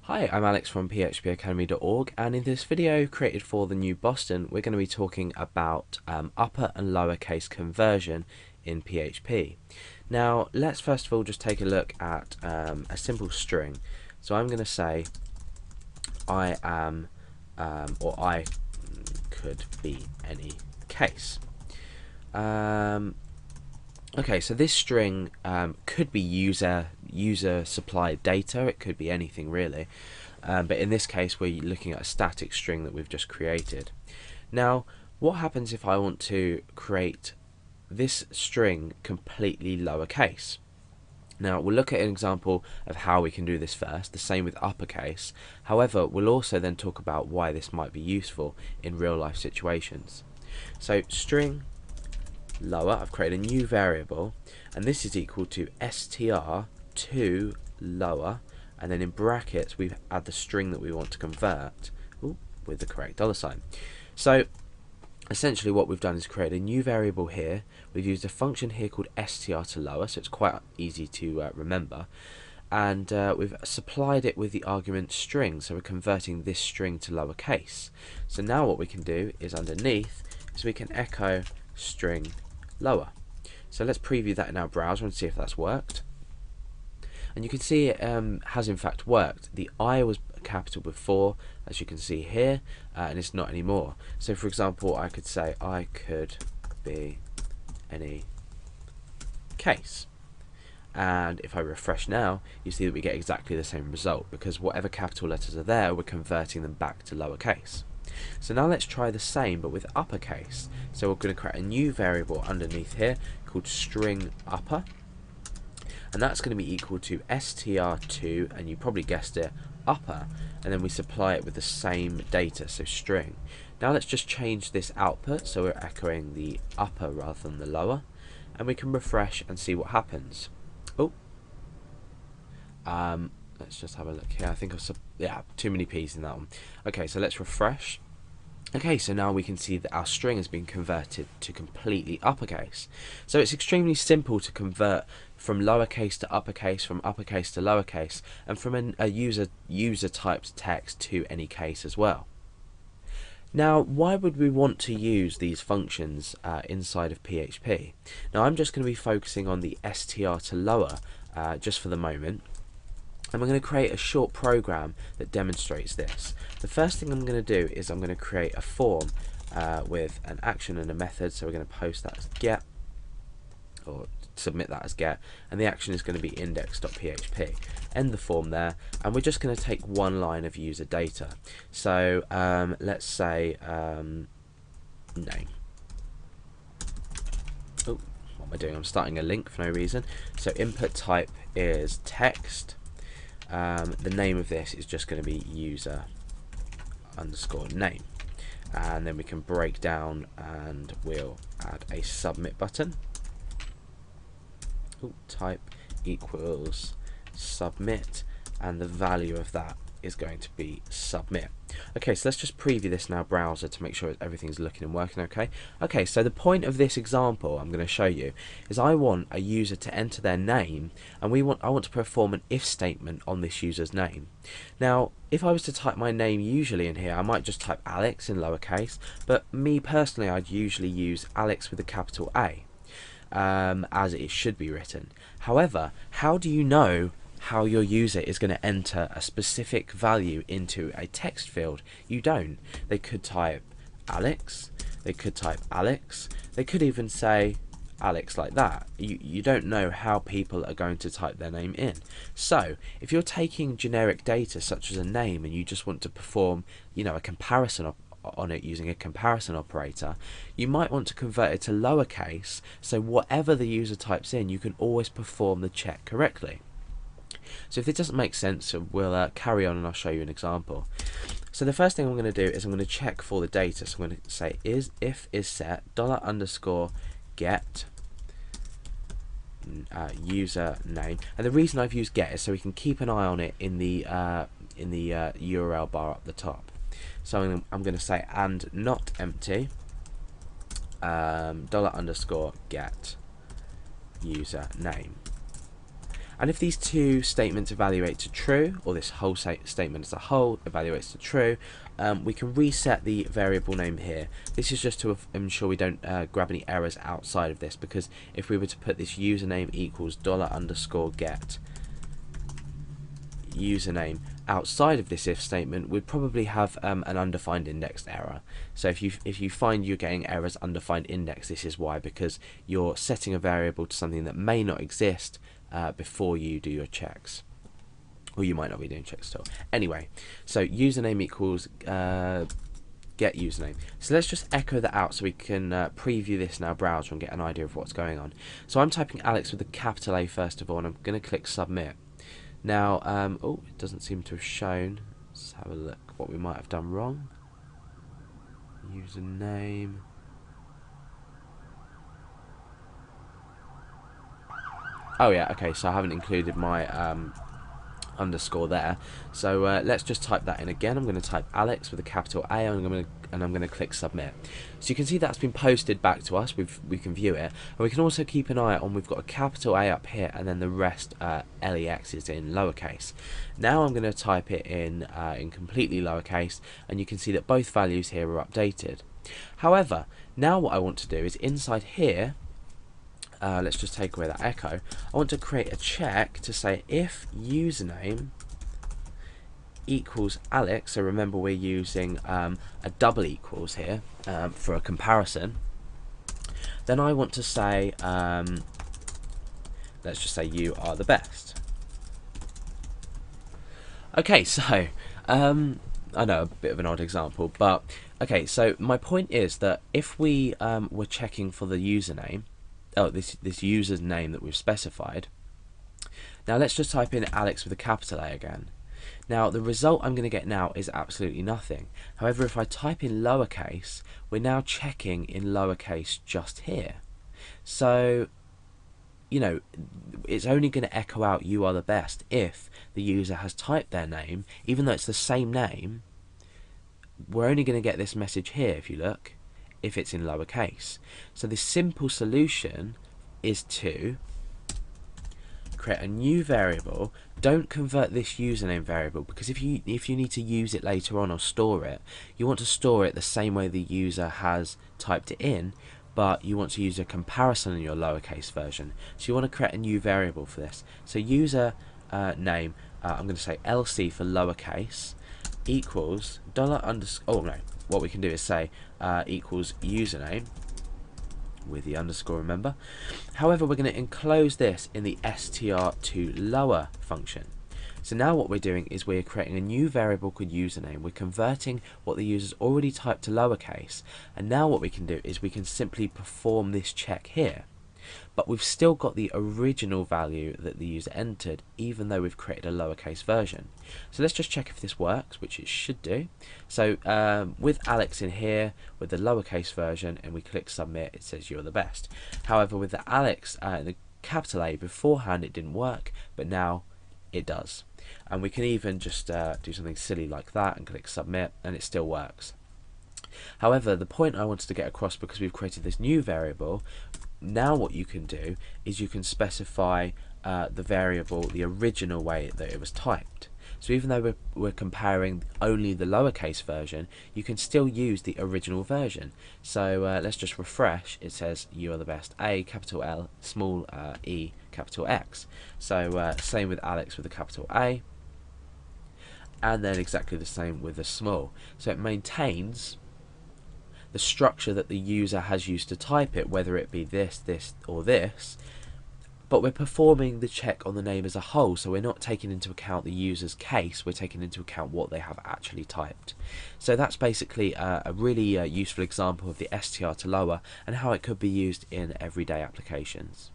Hi, I'm Alex from phpacademy.org, and in this video created for the new Boston, we're going to be talking about upper and lowercase conversion in PHP. Now, let's first of all just take a look at a simple string. So I'm going to say I am, or I could be any case. Okay, so this string could be user supplied data. It could be anything really, but in this case we're looking at a static string that we've just created. Now, what happens if I want to create this string completely lowercase? Now, we'll look at an example of how we can do this first, the same with uppercase. However, we'll also then talk about why this might be useful in real life situations. So string lower, I've created a new variable, and this is equal to str2 lower, and then in brackets we add the string that we want to convert with the correct $sign. So essentially what we've done is create a new variable here. We've used a function here called str to lower, so it's quite easy to remember, and we've supplied it with the argument string, so we're converting this string to lowercase. So now what we can do is underneath is we can echo string lower. So let's preview that in our browser and see if that's worked. And you can see it has in fact worked. The I was capital before, as you can see here, and it's not anymore. So for example, I could say I could be any case. And if I refresh now, you see that we get exactly the same result, because whatever capital letters are there, we're converting them back to lowercase. So now let's try the same but with uppercase. So we're going to create a new variable underneath here called string upper, and that's going to be equal to str2, and you probably guessed it, upper, and then we supply it with the same data, so string. Now let's just change this output so we're echoing the upper rather than the lower, and we can refresh and see what happens. Let's just have a look here. I think I've too many P's in that one. Okay, so let's refresh. Okay, so now we can see that our string has been converted to completely uppercase. So it's extremely simple to convert from lowercase to uppercase, from uppercase to lowercase, and from a user typed text to any case as well. Now, why would we want to use these functions inside of PHP? Now, I'm just going to be focusing on the str to lower just for the moment. And we're going to create a short program that demonstrates this. The first thing I'm going to do is I'm going to create a form with an action and a method. So we're going to post that as get, or submit that as get, and the action is going to be index.php. End the form there, and we're just going to take one line of user data. So let's say name. Oh, what am I doing? I'm starting a link for no reason. So input type is text. The name of this is just going to be user underscore name, and then we can break down and we'll add a submit button. Type equals submit, and the value of that is going to be submit. Okay, so let's just preview this in our browser to make sure everything's looking and working okay. Okay, so the point of this example I'm going to show you is I want a user to enter their name, and I want to perform an if statement on this user's name. Now, if I was to type my name usually in here, I might just type Alex in lowercase, but me personally, I'd usually use Alex with a capital A, as it should be written. However, how do you know how your user is going to enter a specific value into a text field? You don't. They could type Alex, they could type Alex, they could even say Alex like that. You don't know how people are going to type their name in. So if you're taking generic data such as a name and you just want to perform, a comparison on it using a comparison operator, you might want to convert it to lowercase, so whatever the user types in, you can always perform the check correctly. So if it doesn't make sense, we'll carry on and I'll show you an example. So the first thing I'm going to do is I'm going to check for the data. So I'm going to say if is set $_ get user name, and the reason I've used get is so we can keep an eye on it in the URL bar up the top. So I'm going to say and not empty $_ get user name. And if these two statements evaluate to true, or this whole statement as a whole evaluates to true, we can reset the variable name here. This is just to ensure we don't grab any errors outside of this, because if we were to put this username equals $_get username outside of this if statement, we'd probably have an undefined indexed error. So if you find you're getting errors undefined index, this is why, because you're setting a variable to something that may not exist before you do your checks, or you might not be doing checks at all. Anyway, so username equals get username. So let's just echo that out so we can preview this in our browser and get an idea of what's going on. So I'm typing Alex with a capital A first of all, and I'm going to click submit. Now, oh, it doesn't seem to have shown. Let's have a look what we might have done wrong. Username. Oh yeah, okay, so I haven't included my underscore there. So let's just type that in again. I'm going to type Alex with a capital A, and I'm going to click submit. So you can see that's been posted back to us. We can view it, and we can also keep an eye on. We've got a capital A up here, and then the rest LEX is in lowercase. Now I'm going to type it in completely lowercase, and you can see that both values here are updated. However, now what I want to do is inside here. Let's just take away that echo. I want to create a check to say if username equals Alex, so remember we're using a double equals here for a comparison, then I want to say, let's just say you are the best. Okay, so I know a bit of an odd example, but okay, so my point is that if we were checking for the username, this user's name that we've specified. Now let's just type in Alex with a capital A again. Now the result I'm going to get now is absolutely nothing. However, if I type in lowercase, we're now checking in lowercase just here. So, you know, it's only going to echo out you are the best if the user has typed their name, even though it's the same name. We're only going to get this message here, if you look, if it's in lowercase. So the simple solution is to create a new variable. Don't convert this username variable, because if you need to use it later on or store it, you want to store it the same way the user has typed it in, but you want to use a comparison in your lowercase version. So you want to create a new variable for this. So user name, I'm going to say LC for lowercase, equals what we can do is say equals username with the underscore, remember. However, we're going to enclose this in the str_to_lower function. So now what we're doing is we're creating a new variable called username. We're converting what the user's already typed to lowercase, and now what we can do is we can simply perform this check here. But we've still got the original value that the user entered, even though we've created a lowercase version. So let's just check if this works, which it should do. So with Alex in here, with the lowercase version, and we click submit, it says you're the best. However, with the Alex the capital A beforehand, it didn't work, but now it does. And we can even just do something silly like that and click submit, and it still works. However, the point I wanted to get across, because we've created this new variable, now what you can do is you can specify the variable the original way that it was typed. So even though we're comparing only the lowercase version, you can still use the original version. So let's just refresh. It says you are the best. A, capital L, small e, capital X. So same with Alex with a capital A, and then exactly the same with the small. So it maintains the structure that the user has used to type it, whether it be this, this, or this, but we're performing the check on the name as a whole, so we're not taking into account the user's case, we're taking into account what they have actually typed. So that's basically a really useful example of the str to lower and how it could be used in everyday applications.